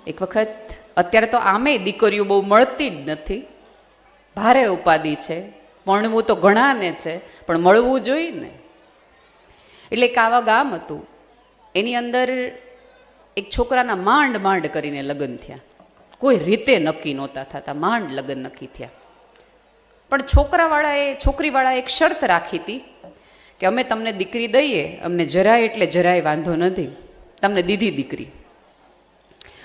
એક વખત, અત્યારે તો આમે દીકરીઓ બહુ મળતી જ નથી, ભારે ઉપાધિ છે, પરણવું તો ઘણાને છે પણ મળવું જોઈએ ને. એટલે એક આવા ગામ હતું, એની અંદર એક છોકરાના માંડ માંડ કરીને લગ્ન થયા. કોઈ રીતે નક્કી નહોતા થતા, માંડ લગ્ન નક્કી થયા. પણ છોકરીવાળાએ એક શરત રાખી હતી કે અમે તમને દીકરી દઈએ, અમને જરાય એટલે જરાય વાંધો નથી, તમને દીધી દીકરી,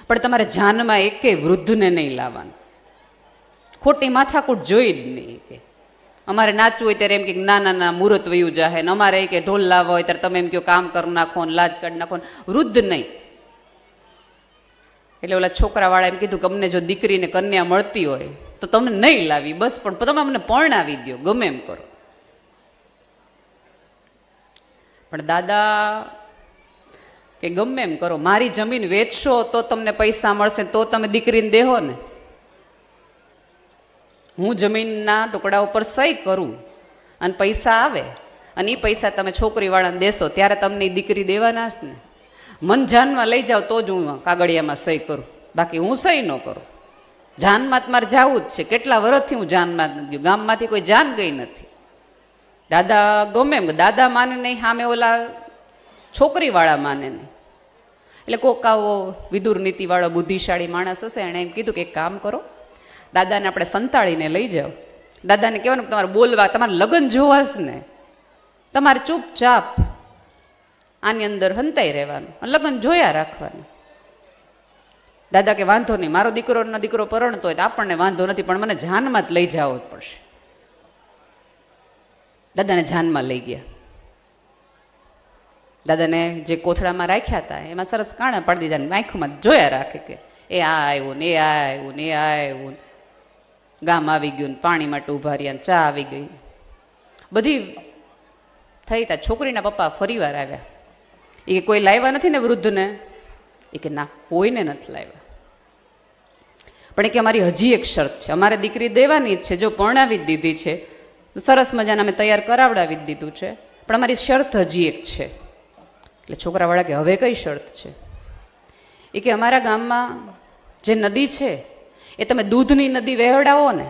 પણ તમારે જાનમાં એકેય વૃદ્ધને નહીં લાવવાનું, ખોટી માથાકૂટ જોઈ જ નહીં. કે અમારે નાચવું હોય ત્યારે એમ કે ના ના ના મુહૂર્ત વયું જાહે, ને અમારે કે ઢોલ લાવવા હોય ત્યારે તમે એમ કહો કામ કરી નાખો ને લાજ કાઢી નાખો, વૃદ્ધ નહીં. એટલે ઓલા છોકરાવાળા એમ કીધું કે અમને જો દીકરીને કન્યા મળતી હોય તો તમે નહીં લાવી, બસ પણ તમે અમને પરણાવી દો, ગમે એમ કરો. પણ દાદા કે ગમે એમ કરો, મારી જમીન વેચશો તો તમને પૈસા મળશે, તો તમે દીકરીને દેહો ને. હું જમીનના ટુકડા ઉપર સહી કરું અને પૈસા આવે અને એ પૈસા તમે છોકરીવાળાને દેશો ત્યારે તમને દીકરી દેવાના જ ને. મન જાનમાં લઈ જાઓ તો જ હું કાગળિયામાં સહી કરું, બાકી હું સહી ન કરું. જાનમાં મારે જવું જ છે. કેટલા વર્ષથી હું જાનમાં નથી ગયું, ગામમાંથી કોઈ જાન ગઈ નથી. દાદા ગમે એમ, દાદા માને નહીં, સામે ઓલા છોકરીવાળા માને નહીં. એટલે કોક આવો વિદુર નીતિવાળો બુદ્ધિશાળી માણસ હશે, એણે એમ કીધું કે એક કામ કરો, દાદાને આપણે સંતાડીને લઈ જાઓ. દાદાને કહેવાનું તમારે બોલવા, તમારે લગ્ન જોવાશ ને, તમારે ચૂપચાપ આની અંદર હંતાઈ રહેવાનું, લગ્ન જોયા રાખવાનું. દાદા કે વાંધો નહીં, મારો દીકરો પરણતો હોય તો આપણને વાંધો નથી, પણ મને જાનમાં જ લઈ જવો જ પડશે. દાદાને જાનમાં લઈ ગયા. દાદાને જે કોથળામાં રાખ્યા હતા એમાં સરસ કાણા પાડી દીધા, આંખમાં જોયા રાખે કે એ આ આવ્યું ને, એ આ આવ્યું ને, એ આ આવ્યું, ગામ આવી ગયું ને, પાણી માટે ઉભા રહ્યા, ચા આવી ગઈ, બધી થઈ. તા છોકરીના પપ્પા ફરી વાર આવ્યા. એ કોઈ લાવ્યા નથી ને વૃદ્ધને? એ કે ના, કોઈને નથી લાવ્યા. પણ એ કે અમારી હજી એક શરત છે, અમારે દીકરી દેવાની જ છે, જો પરણાવી જ દીધી છે, સરસ મજાને અમે તૈયાર કરાવડાવી જ દીધું છે, પણ અમારી શરત હજી એક છે. એટલે છોકરાવાળા કે હવે કઈ શરત છે? એ કે અમારા ગામમાં જે નદી છે એ તમે દૂધની નદી વહેવડાવો ને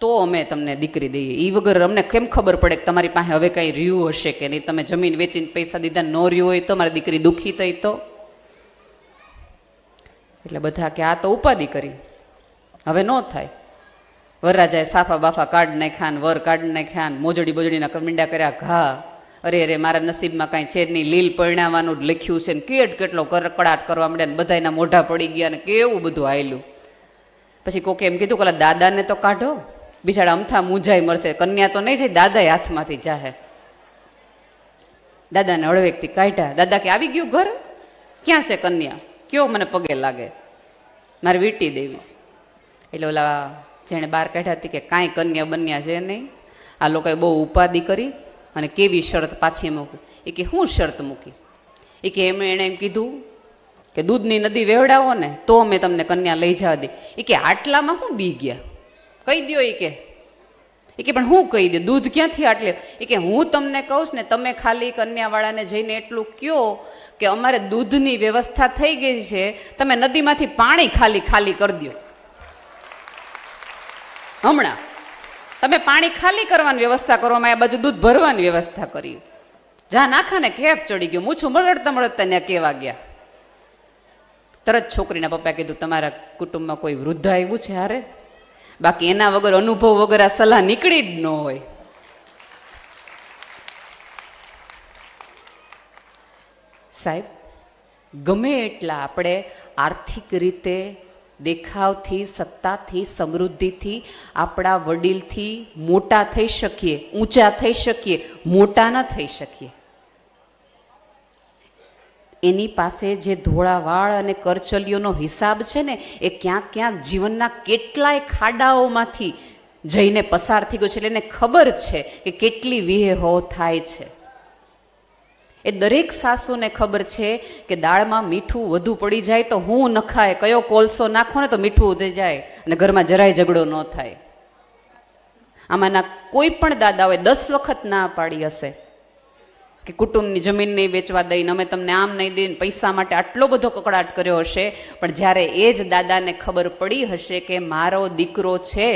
તો અમે તમને દીકરી દઈએ. એ વગર અમને કેમ ખબર પડે કે તમારી પાસે હવે કંઈ રહ્યું હશે કે નહીં? તમે જમીન વેચીને પૈસા દીધા ન રહ્યું હોય તો મારી દીકરી દુઃખી થઈ તો? એટલે બધા કે આ તો ઉપાધિ કરી, હવે ન થાય. વરરાજાએ સાફા બાફા કાઢ નાખ્યા ને, વર કાઢ નાખ્યા ને, મોજડી બોજડીના કમિંડા કર્યા ઘા. અરે અરે મારા નસીબમાં કાંઈ છે જ નહીં, લીલ પરિણામવાનું જ લખ્યું છે ને, કેટલો કડકડાટ કરવા માંડ્યા ને, બધા એના મોઢા પડી ગયા ને કેવું બધું આવેલું. પછી કોકે એમ કીધું કે દાદાને તો કાઢો, બિચારા અમથા મૂંઝાઈ મરશે, કન્યા તો નહીં જાય, દાદા હાથમાંથી જાહે. દાદાને હળવેકથી કાઢ્યા. દાદા કે આવી ગયું ઘર? ક્યાં છે કન્યા? કયો મને પગે લાગે, મારે વીટી દેવી છે. એટલે ઓલા જેણે બહાર કાઢ્યા હતી કે કાંઈ કન્યા બન્યા છે નહીં, આ લોકોએ બહુ ઉપાધિ કરી અને કેવી શરત પાછી મૂકી. એ કે શું શરત મૂકી? એ કે એણે એમ કીધું કે દૂધની નદી વેવડાવો ને તો અમે તમને કન્યા લઈ જવા દે. એ કે આટલામાં શું બી ગયા? કહી દો. એ કે પણ હું કહી દઉં, દૂધ ક્યાંથી આટલે? એ કે હું તમને કહું છું ને, તમે ખાલી કન્યાવાળાને જઈને એટલું કહો કે અમારે દૂધની વ્યવસ્થા થઈ ગઈ છે, તમે નદીમાંથી પાણી ખાલી કરી દો. હમણાં તમે પાણી ખાલી કરવાની વ્યવસ્થા કરવામાં, આ બાજુ દૂધ ભરવાની વ્યવસ્થા કરી. જ્યાં નાખા ને કેપ ચડી ગયો, મૂછું મળતા ત્યાં કેવા ગયા. તરત છોકરીના પપ્પા કીધું તમારા કુટુંબમાં કોઈ વૃદ્ધ આવ્યું છે હારે? બાકી એના વગર, અનુભવ વગર આ સલાહ નીકળી જ ન હોય. સાહેબ, ગમે એટલા આપણે આર્થિક રીતે, દેખાવથી, સત્તાથી, સમૃદ્ધિથી આપણા વડીલથી મોટા થઈ શકીએ, ઊંચા થઈ શકીએ, મોટા ન થઈ શકીએ. એની પાસે જે ધોળા વાળ અને કરચલીઓનો હિસાબ છે ને, એ ક્યાંક ક્યાંક જીવનના કેટલાય ખાડાઓમાંથી જઈને પસાર થઈ ગયો છે. એટલે એને ખબર છે કે કેટલી વિહેહો થાય છે. એ દરેક સાસુને ખબર છે કે દાળમાં મીઠું વધુ પડી જાય તો હું નખાય, કયો કોલસો નાખો ને તો મીઠું ઉતરી જાય અને ઘરમાં જરાય ઝઘડો ન થાય. આમાંના કોઈ પણ દાદાઓએ 10 વખત ના પાડી હશે કે કુટુંબની જમીન નહીં વેચવા દઈને, અમે તમને આમ નહીં દઈને, પૈસા માટે આટલો બધો કકડાટ કર્યો હશે. પણ જ્યારે એ જ દાદાને ખબર પડી હશે કે મારો દીકરો છે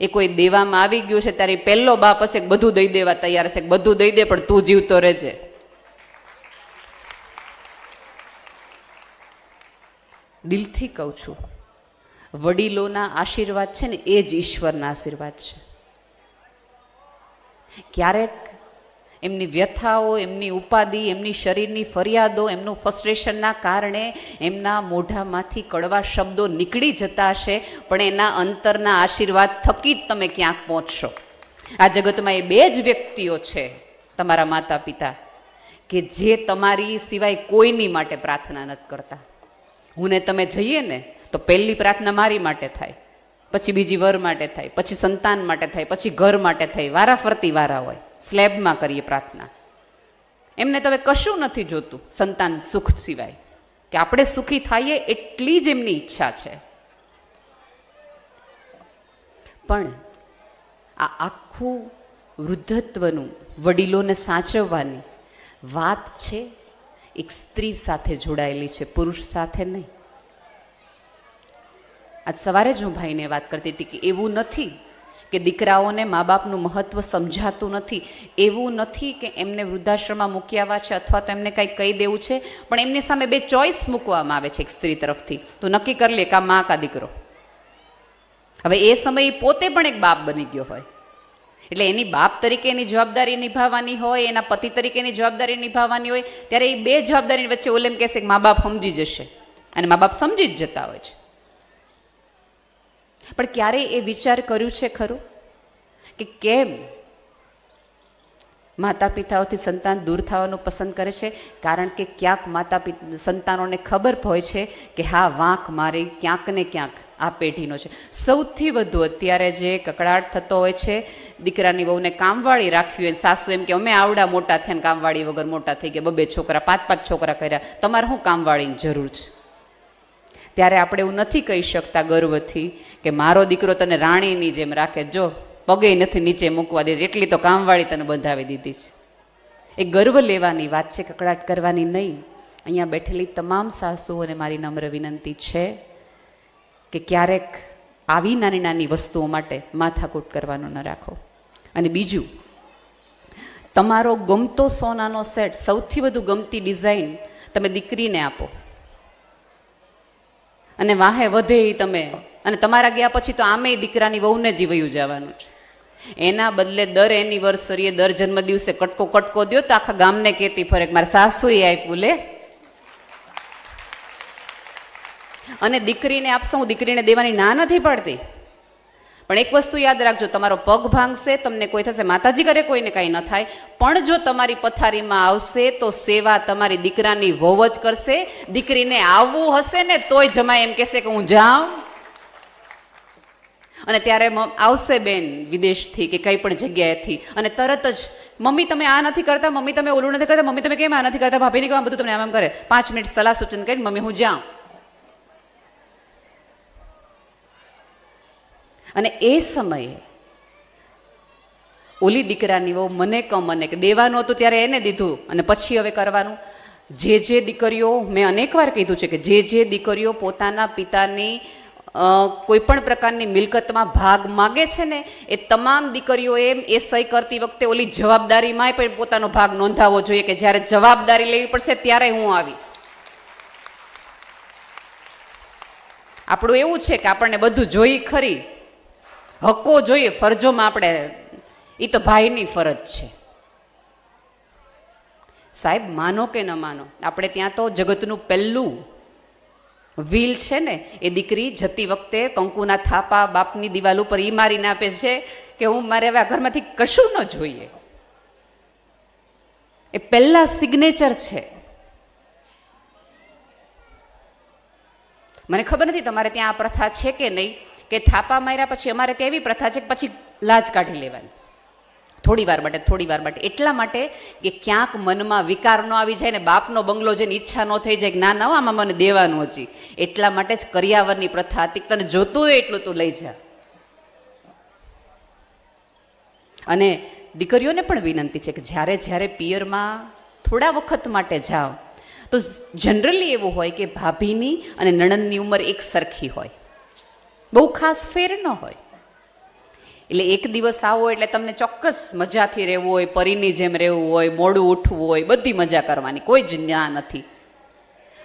એ કોઈ દેવામાં આવી ગયું છે, ત્યારે પહેલો બાપ હશે કે બધું દઈ દેવા તૈયાર હશે, બધું દઈ દે પણ તું જીવતો રહેજે. દિલથી કહું છું, વડીલોના આશીર્વાદ છે ને એ જ ઈશ્વરના આશીર્વાદ છે. ક્યારેક એમની વ્યથાઓ, એમની ઉપાધિ, એમની શરીરની ફરિયાદો, એમનું ફ્રસ્ટ્રેશનના કારણે એમના મોઢામાંથી કડવા શબ્દો નીકળી જતા હશે, પણ એના અંતરના આશીર્વાદ થકી જ તમે ક્યાંક પહોંચશો. આ જગતમાં એ બે જ વ્યક્તિઓ છે, તમારા માતા પિતા, કે જે તમારી સિવાય કોઈની માટે પ્રાર્થના નથી કરતા. હું ને તમે જઈએ ને તો પહેલી પ્રાર્થના મારી માટે થાય, પછી બીજી વર માટે થાય, પછી સંતાન માટે થાય, પછી ઘર માટે થાય. વારા ફરતી વારા હોય. સ્લેબમાં કરીએ પ્રાર્થના. એમને તો હવે કશું નથી જોતું સંતાન સુખ સિવાય, કે આપણે સુખી થઈએ એટલી જ એમની ઈચ્છા છે. પણ આ આખું વૃદ્ધત્વનું, વડીલોને સાચવવાની વાત છે એક સ્ત્રી સાથે જોડાયેલી છે, પુરુષ સાથે નહીં. આજ સવારે જ હું ભાઈને વાત કરતી હતી કે એવું નથી કે દીકરાઓને મા બાપનું મહત્વ સમજાતું નથી, એવું નથી કે એમને વૃદ્ધાશ્રમમાં મૂકી આવ્યા છે અથવા તો એમને કંઈક કહી દેવું છે, પણ એમની સામે બે ચોઈસ મૂકવામાં આવે છે એક સ્ત્રી તરફથી. તો નક્કી કરી લે કા મા કા દીકરો. હવે એ સમયે પોતે પણ એક બાપ બની ગયો હોય, એટલે એની બાપ તરીકે એની જવાબદારી નિભાવવાની હોય, એના પતિ તરીકે એની જવાબદારી નિભાવવાની હોય, ત્યારે એ બે જવાબદારી વચ્ચે ઓલે એમ કહેશે કે મા બાપ સમજી જશે, અને મા બાપ સમજી જ જતા હોય છે. પણ ક્યારેય એ વિચાર કર્યું છે ખરું કે કેમ માતા પિતાઓથી સંતાન દૂર થવાનું પસંદ કરે છે? કારણ કે ક્યાંક માતા પિતા સંતાનોને ખબર હોય છે કે હા, વાંક મારી ક્યાંક ને ક્યાંક આ પેઢીનો છે. સૌથી વધુ અત્યારે જે કકડાટ થતો હોય છે, દીકરાની વહુને કામવાળી રાખવી હોય, સાસુ એમ કે અમે આવડા મોટા થયા ને કામવાળી વગર મોટા થઈ ગયા, 2 છોકરા 5 છોકરા કર્યા, તમારે શું કામવાળીની જરૂર છે? ત્યારે આપણે એવું નથી કહી શકતા ગર્વથી કે મારો દીકરો તને રાણીની જેમ રાખે, જો પગે નથી નીચે મૂકવા દે, એટલી તો કામવાળી તને બંધાવી દીધી છે. એ ગર્વ લેવાની વાત છે, કકડાટ કરવાની નહીં. અહીંયા બેઠેલી તમામ સાસુઓને મારી નમ્ર વિનંતી છે કે ક્યારેક આવી નાની નાની વસ્તુઓ માટે માથાકૂટ કરવાનું ન રાખો. અને બીજું, તમારો ગમતો સોનાનો સેટ, સૌથી વધુ ગમતી ડિઝાઇન તમે દીકરીને આપો, અને વાહે વધે એ તમે, અને તમારા ગયા પછી તો આમેય દીકરાની વહુને જ વયું જવાનું છે. એના બદલે દર એનિવર્સરીએ, દર જન્મ દિવસે કટકો દો તો આખા ગામને કહેતી ફરે મારા સાસુએ આપ્યું લે. અને દીકરીને આપશો, હું દીકરીને દેવાની ના નથી પાડતી, પણ એક વસ્તુ યાદ રાખજો, તમારો પગ ભાંગશે, તમને કોઈ થશે, માતાજી કરે કોઈને કાંઈ ન થાય, પણ જો તમારી પથારીમાં આવશે તો સેવા તમારી દીકરાની વહુ જ કરશે. દીકરીને આવવું હશે ને તોય જમાય એમ કહેશે કે હું જાઉં. અને ત્યારે આવશે બેન વિદેશથી કે કઈ પણ જગ્યાએથી, અને તરત જ મમ્મી તમે આ નથી કરતા, મમ્મી તમે ઓલું નથી કરતા, મમ્મી તમે કેમ આ નથી કરતા, ભાભીને કહો બધું તમને આમ કરે, 5 મિનિટ સલાહ સૂચન કરીને મમ્મી હું જાઉં. અને એ સમયે ઓલી દીકરાની વહુ મને કે દેવાનું હતું ત્યારે એને દીધું, અને પછી હવે કરવાનું. જે દીકરીઓ, મેં અનેકવાર કીધું છે કે જે દીકરીઓ પોતાના પિતાની કોઈ પણ પ્રકારની મિલકતમાં ભાગ માગે છે ને, એ તમામ દીકરીઓએ એ સહી કરતી વખતે ઓલી જવાબદારીમાં પણ પોતાનો ભાગ નોંધાવવો જોઈએ કે જ્યારે જવાબદારી લેવી પડશે ત્યારે હું આવીશ. આપણું એવું છે કે આપણને બધું જોઈ ખરી, હકો જોઈએ, ફરજોમાં આપણે, એ તો ભાઈની ફરજ છે. સાહેબ માનો કે ન માનો, આપણે ત્યાં તો જગતનું પહેલું વ્હીલ છે ને, એ દીકરી જતી વખતે કંકુના થાપા બાપની દિવાલ ઉપર ઈ મારીને આપે છે કે હું મારે હવે આ ઘરમાંથી કશું ન જોઈએ. એ પહેલા સિગ્નેચર છે. મને ખબર નથી તમારે ત્યાં આ પ્રથા છે કે નહીં, કે થાપા માર્યા પછી અમારે ત્યાં એવી પ્રથા છે કે પછી લાજ કાઢી લેવાની થોડી વાર માટે, એટલા માટે કે ક્યાંક મનમાં વિકાર ન આવી જાય ને બાપનો બંગલો જેની ઈચ્છા ન થઈ જાય કે ના ના આમાં મને દેવાનું હજી, એટલા માટે જ કરિયાવરની પ્રથા હતી, તને જોતું હોય એટલું તું લઈ જા. અને દીકરીઓને પણ વિનંતી છે કે જ્યારે જ્યારે પિયરમાં થોડા વખત માટે જાઓ તો જનરલી એવું હોય કે ભાભીની અને નણંદની ઉંમર એક સરખી હોય, બહુ ખાસ ફેર ન હોય. એટલે એક દિવસ આવો એટલે તમને ચોક્કસ મજાથી રહેવું હોય, પરીની જેમ રહેવું હોય, મોડું ઉઠવું હોય, બધી મજા કરવાની, કોઈ જ ના નથી.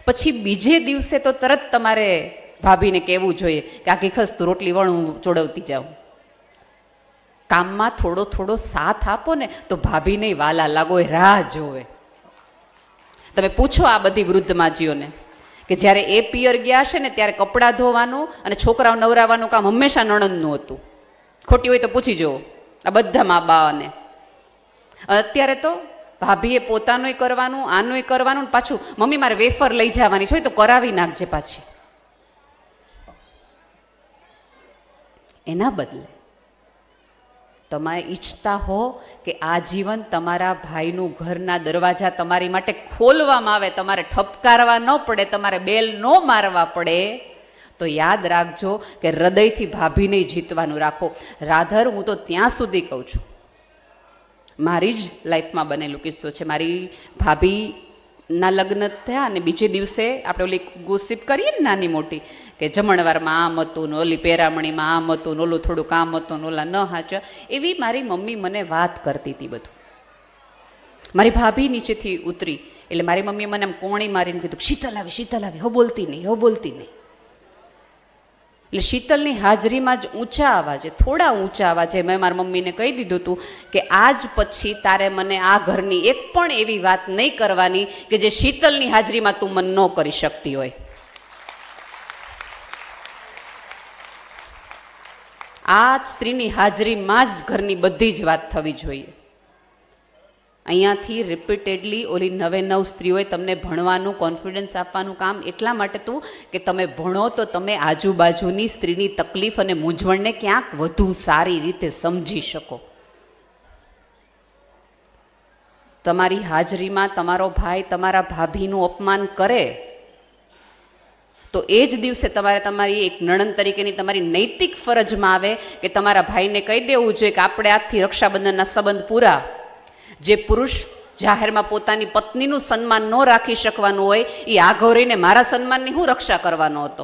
પછી બીજે દિવસે તો તરત તમારે ભાભીને કહેવું જોઈએ કે આખી ખસ તું રોટલી વણ, હું ચોડવતી જાઉં. કામમાં થોડો થોડો સાથ આપો ને તો ભાભીને વાલા લાગો, એ રાહ જોવે. તમે પૂછો આ બધી વૃદ્ધ માજીઓને કે જ્યારે એ પિયર ગયા હશે ને ત્યારે કપડાં ધોવાનું અને છોકરાઓ નવરાવાનું કામ હંમેશા નણંદનું હતું. ખોટી હોય તો પૂછી જુઓ આ બધા મા બાને. અત્યારે તો ભાભીએ પોતાનું કરવાનું, આનું કરવાનું, પાછું મમ્મી મારે વેફર લઈ જવાની છે તો કરાવી નાખજે પાછી. એના બદલે તમે ઈચ્છતા હો કે આજીવન તમારા ભાઈનું ઘરના દરવાજા તમારી માટે ખોલવામાં આવે, તમારે ઠપકારવા ન પડે, તમારે બેલ ન મારવા પડે, તો યાદ રાખજો કે હૃદયથી ભાભીને જીતવાનું રાખો. રાધર, હું તો ત્યાં સુધી કહું છું, મારી જ લાઈફમાં બનેલું કિસ્સો છે. મારી ભાભીના લગ્ન થયા અને બીજે દિવસે આપણે ઓલી ગોસિપ કરીએ ને નાની મોટી, કે જમણવારમાં આમ હતું ને ઓલી પેરામણીમાં આમ હતું ને ઓલું થોડું કામ હતું ને ઓલા ન હાચવા, એવી મારી મમ્મી મને વાત કરતી હતી બધું. મારી ભાભી નીચેથી ઉતરી એટલે મારી મમ્મીએ મને આમ કોણી મારીને કીધું, શીતલ આવી, હો બોલતી નહીં, હો બોલતી નહીં. એટલે શીતલની હાજરીમાં જ ઊંચા અવાજે, થોડા ઊંચા અવાજે મેં મારા મમ્મીને કહી દીધું હતું કે આજ પછી તારે મને આ ઘરની એક પણ એવી વાત નહીં કરવાની કે જે શીતલની હાજરીમાં તું મન ન કરી શકતી હોય. આ સ્ત્રીની હાજરીમાં જ ઘરની બધી જ વાત થવી જોઈએ. અહીંયાથી રિપીટેડલી ઓલી 99 સ્ત્રીઓએ તમને ભણવાનું, કોન્ફિડન્સ આપવાનું કામ એટલા માટે તું કે તમે ભણો તો તમે આજુબાજુની સ્ત્રીની તકલીફ અને મૂંઝવણને ક્યાંક વધુ સારી રીતે સમજી શકો. તમારી હાજરીમાં તમારો ભાઈ તમારા ભાભીનું અપમાન કરે તો એ જ દિવસે તમારે તમારી એક નણંદ તરીકેની તમારી નૈતિક ફરજમાં આવે કે તમારા ભાઈને કહી દેવું જોઈએ કે આપણે આજથી રક્ષાબંધનના સંબંધ પૂરા. જે પુરુષ જાહેરમાં પોતાની પત્નીનું સન્માન ન રાખી શકવાનું હોય એ આગળ રહીને મારા સન્માનની હું રક્ષા કરવાનો હતો?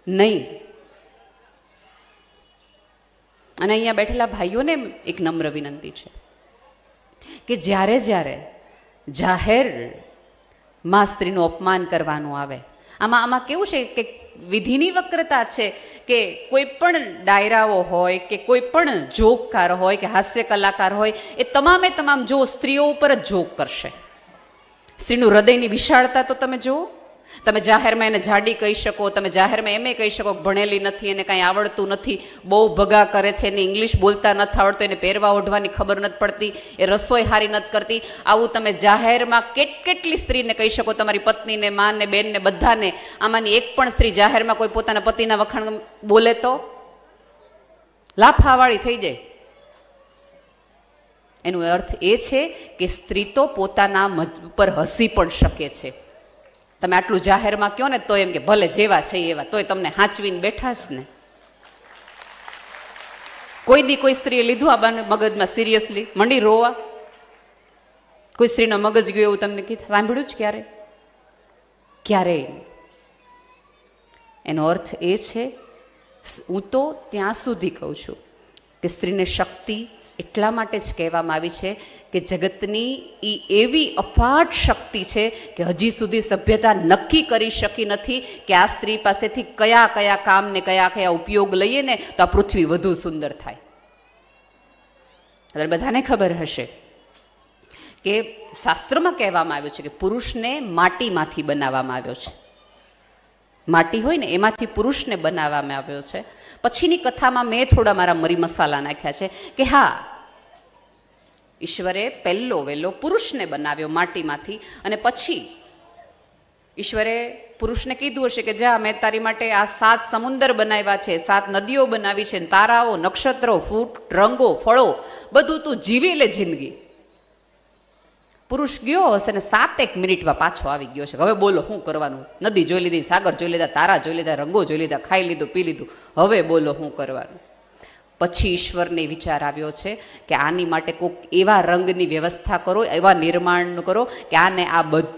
નહીં. અને અહીંયા બેઠેલા ભાઈઓને એક નમ્ર વિનંતી છે કે જ્યારે જ્યારે જાહેરમાં સ્ત્રીનું અપમાન કરવાનું આવે, આમાં કેવું છે કે વિધિની વક્રતા છે કે કોઈ પણ ડાયરાઓ હોય કે કોઈ પણ જોકકાર હોય કે હાસ્ય કલાકાર હોય, એ તમામ જો સ્ત્રીઓ ઉપર જ જોક કરશે. સ્ત્રીનું હૃદયની વિશાળતા તો તમે જુઓ. તમે જાહેરમાં એને જાડી કહી શકો, તમે જાહેરમાં એમ કહી શકો ભણેલી નથી, એને કાંઈ આવડતું નથી, બહુ ભગા કરે છે, એને ઇંગ્લિશ બોલતા નથી આવડતું, એને પહેરવા ઓઢવાની ખબર નથી પડતી, એ રસોઈ હારી નથી કરતી. આવું તમે જાહેરમાં કેટલી સ્ત્રીને કહી શકો, તમારી પત્નીને, માને, બેનને, બધાને. આમાંની એક પણ સ્ત્રી જાહેરમાં કોઈ પોતાના પતિના વખાણ બોલે તો લાફાવાળી થઈ જાય. એનો અર્થ એ છે કે સ્ત્રી તો પોતાના ઉપર હસી પણ શકે છે. તમે આટલું જાહેરમાં કહો ને તો એમ કે ભલે જેવા છે એવા, તોય તમને હાંચવીને બેઠા જ ને. કોઈ દી કોઈ સ્ત્રીએ લીધું આ બાને મગજમાં સિરિયસલી મંડી રોવા? કોઈ સ્ત્રીનો મગજ ગયો એવું તમને કીધું સાંભળ્યું જ ક્યારેય? એનો અર્થ એ છે, હું તો ત્યાં સુધી કહું છું કે સ્ત્રીને શક્તિ એટલા માટે જ કહેવામાં આવી છે કે જગતની એ એવી અફાટ શક્તિ છે કે હજી સુધી સભ્યતા નક્કી કરી શકી નથી કે આ સ્ત્રી પાસેથી કયા કયા કામ ને કયા ઉપયોગ લઈએ ને તો આ પૃથ્વી વધુ સુંદર થાય. એટલે બધાને ખબર હશે કે શાસ્ત્રમાં કહેવામાં આવ્યું છે કે પુરુષને માટીમાંથી બનાવવામાં આવ્યો છે. માટી હોય ને એમાંથી પુરુષને બનાવવામાં આવ્યો છે. પછીની કથામાં મેં થોડા મારા મરી મસાલા નાખ્યા છે કે હા, ઈશ્વરે પહેલો વહેલો પુરુષને બનાવ્યો માટીમાંથી, અને પછી ઈશ્વરે પુરુષને કીધું હશે કે જા, મેં તારી માટે આ 7 સમુંદર બનાવ્યા છે, 7 નદીઓ બનાવી છે, તારાઓ, નક્ષત્રો, ફૂટ, રંગો, ફળો, બધું તું જીવી લે જિંદગી. પુરુષ ગયો હશે ને 7 મિનિટમાં પાછો આવી ગયો છે. હવે બોલો શું કરવાનું? નદી જોઈ લીધી, સાગર જોઈ લીધા, તારા જોઈ લીધા, રંગો જોઈ લીધા, ખાઈ લીધું, પી લીધું, હવે બોલો શું કરવાનું? પછી ઈશ્વરને વિચાર આવ્યો છે કે આની માટે કોઈક એવા રંગની વ્યવસ્થા કરો, એવા નિર્માણ કરો કે આને આ બધું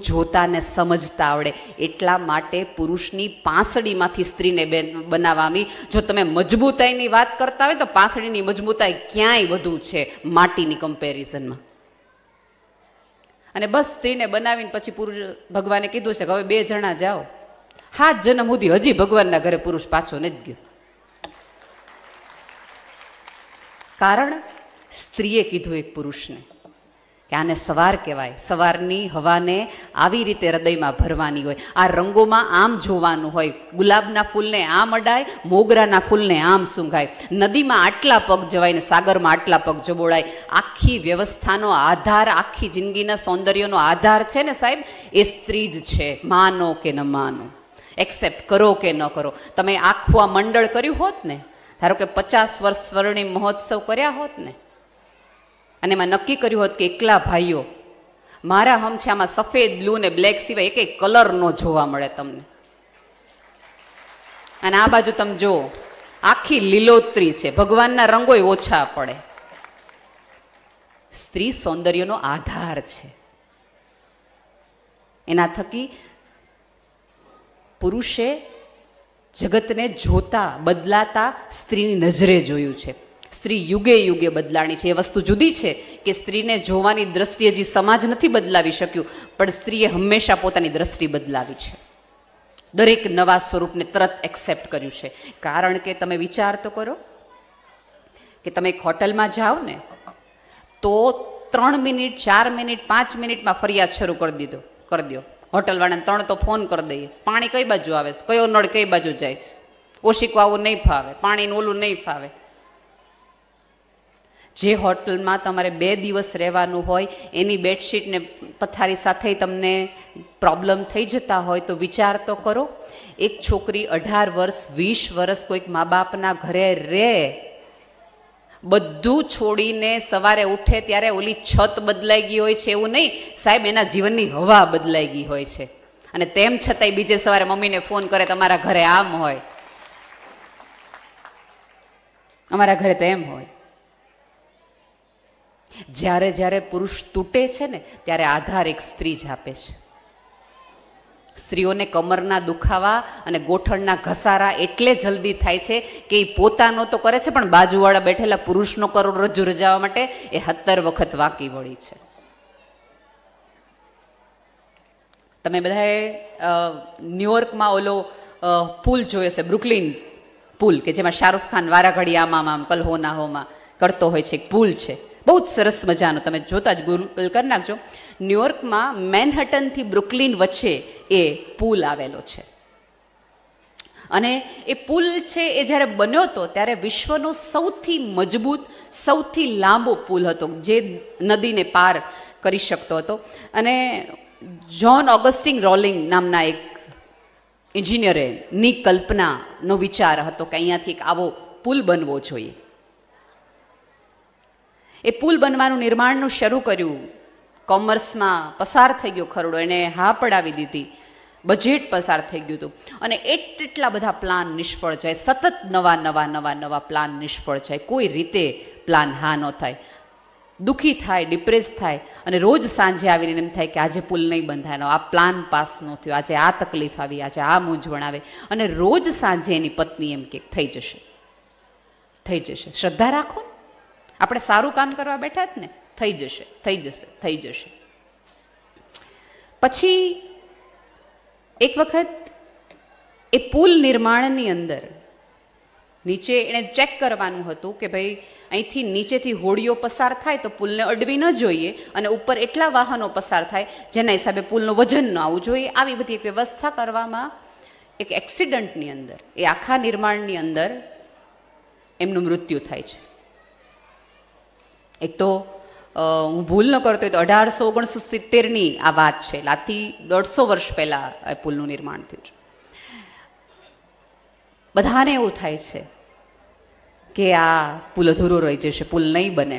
જોતાને સમજતા આવડે. એટલા માટે પુરુષની પાંસળીમાંથી સ્ત્રીને બનાવવાની. જો તમે મજબૂતાઈની વાત કરતા હોય તો પાંસળીની મજબૂતાઈ ક્યાંય વધુ છે માટીની કમ્પેરિઝનમાં. અને બસ સ્ત્રીને બનાવીને પછી પુરુષ ભગવાને કીધું છે કે હવે 2 જણા જાઓ. 7 જન્મ સુધી હજી ભગવાનના ઘરે પુરુષ પાછો નથી ગયો. કારણ સ્ત્રીએ કીધું એક પુરુષને કે આને સવાર કહેવાય. સવારની હવાને આવી રીતે હૃદયમાં ભરવાની હોય. આ રંગોમાં આમ જોવાનું હોય. ગુલાબના ફૂલને આમ અડાય, મોગરાના ફૂલને આમ સૂંઘાય. નદીમાં આટલા પગ જવાય ને સાગરમાં આટલા પગ જબોળાય. આખી વ્યવસ્થાનો આધાર, આખી જિંદગીના સૌંદર્યનો આધાર છે ને સાહેબ, એ સ્ત્રી જ છે. માનો કે ન માનો, એક્સેપ્ટ કરો કે ન કરો. તમે આખું આ મંડળ કર્યું હોત ને, ધારો કે 50 વર્ષ સ્વર્ણિમ મહોત્સવ કર્યા હોત ને, અને એમાં નક્કી કર્યું હોત કે એકલા ભાઈઓ મારા હમ છે, આમાં સફેદ, બ્લુ ને બ્લેક સિવાય એક કલર નો જોવા મળે તમને. અને આ બાજુ તમે જો આખી લીલોતરી છે, ભગવાનના રંગોય ઓછા પડે. સ્ત્રી સૌંદર્યનો આધાર છે. એના થકી પુરુષે જગતને જોતા, બદલાતા સ્ત્રીની નજરે જોયું છે. સ્ત્રી યુગે યુગે બદલાણી છે. એ વસ્તુ જુદી છે કે સ્ત્રીને જોવાની દ્રષ્ટિ હજી સમાજ નથી બદલાવી શક્યું, પણ સ્ત્રીએ હંમેશા પોતાની દ્રષ્ટિ બદલાવી છે. દરેક નવા સ્વરૂપને તરત એક્સેપ્ટ કર્યું છે. કારણ કે તમે વિચાર તો કરો કે તમે એક હોટલમાં જાઓ ને તો 3 મિનિટ, 4 મિનિટ, 5 મિનિટમાં ફરિયાદ શરૂ કરી દો. હોટલવાળાને 3 તો ફોન કરી દઈએ. પાણી કઈ બાજુ આવે છે, કયો નળ કઈ બાજુ જાય છે, ઓશિકો આવું નહીં ફાવે, પાણીનું ઓલું નહીં ફાવે. જે હોટલમાં તમારે 2 દિવસ રહેવાનું હોય એની બેડશીટ ને પથારી સાથે તમને પ્રોબ્લેમ થઈ જતા હોય તો વિચાર તો કરો. એક છોકરી 18 વર્ષ, 20 વર્ષ કોઈક મા બાપના ઘરે રહે, બધું છોડીને સવારે ઉઠે ત્યારે ઓલી છત બદલાઈ ગઈ હોય છે એવું નહીં સાહેબ, એના જીવનની હવા બદલાઈ ગઈ હોય છે. અને તેમ છતાંય બીજે સવારે મમ્મીને ફોન કરે તમારા ઘરે આમ હોય, અમારા ઘરે તો એમ હોય. જ્યારે જ્યારે પુરુષ તૂટે છે ને ત્યારે આધાર એક સ્ત્રી જ આપે છે. સ્ત્રીઓને કમરના દુખાવા અને ગોઠણના ઘસારા એટલે જલ્દી થાય છે કે એ પોતાનો તો કરે છે, પણ બાજુવાળા બેઠેલા પુરુષનો કરોડરજ્જુ રજાવવા માટે એ 17 વખત વાંકી વળી છે. તમે બધાએ ન્યુયોર્કમાં ઓલો પુલ જોયો છે, બ્રુકલિન પુલ, કે જેમાં શાહરૂખ ખાન વારાઘડી આમ કલહો ના હોમાં કરતો હોય છે. એક પુલ છે, બહુ જ સરસ મજાનો, તમે જોતા જ ગૂગલ કરી નાખજો. ન્યુયોર્કમાં મેનહટનથી બ્રુકલિન વચ્ચે એ પુલ આવેલો છે. અને એ પુલ છે એ જ્યારે બન્યો હતો ત્યારે વિશ્વનો સૌથી મજબૂત, સૌથી લાંબો પુલ હતો જે નદીને પાર કરી શકતો હતો. અને જ્હોન ઓગસ્ટિન રોલિંગ નામના એક એન્જિનિયરેની કલ્પનાનો વિચાર હતો કે અહીંયાથી એક આવો પુલ બનવો જોઈએ. એ પુલ બનવાનું નિર્માણનું શરૂ કર્યું. કોમર્સમાં પસાર થઈ ગયો ખરડો, એને હા પડાવી દીધી, બજેટ પસાર થઈ ગયું હતું. અને એટલા બધા પ્લાન નિષ્ફળ જાય, સતત નવા પ્લાન નિષ્ફળ જાય, કોઈ રીતે પ્લાન હા ન થાય. દુઃખી થાય, ડિપ્રેસ થાય, અને રોજ સાંજે આવીને એમ થાય કે આજે પુલ નહીં બંધાય, આ પ્લાન પાસ ન થયો, આજે આ તકલીફ આવી, આજે આ મૂંઝવણ આવે. અને રોજ સાંજે એની પત્ની એમ કે થઈ જશે, થઈ જશે, શ્રદ્ધા રાખો, આપણે સારું કામ કરવા બેઠા જ ને, થઈ જશે, થઈ જશે, થઈ જશે. પછી એક વખત એ પુલ નિર્માણની અંદર નીચે એણે ચેક કરવાનું હતું કે ભાઈ અહીંથી નીચેથી હોડીઓ પસાર થાય તો પુલને અડવી ન જોઈએ, અને ઉપર એટલા વાહનો પસાર થાય જેના હિસાબે પુલનું વજન ન આવવું જોઈએ. આવી બધી એક વ્યવસ્થા કરવામાં એક એક્સિડન્ટની અંદર, એ આખા નિર્માણની અંદર એમનું મૃત્યુ થાય છે. એક તો હું ભૂલ ન કરતો હોય તો 1869ની આ વાત છે, આથી 150 વર્ષ પહેલાં પુલનું નિર્માણ થયું છે. બધાને એવું થાય છે કે આ પુલ અધૂરો રહી જશે, પુલ નહીં બને.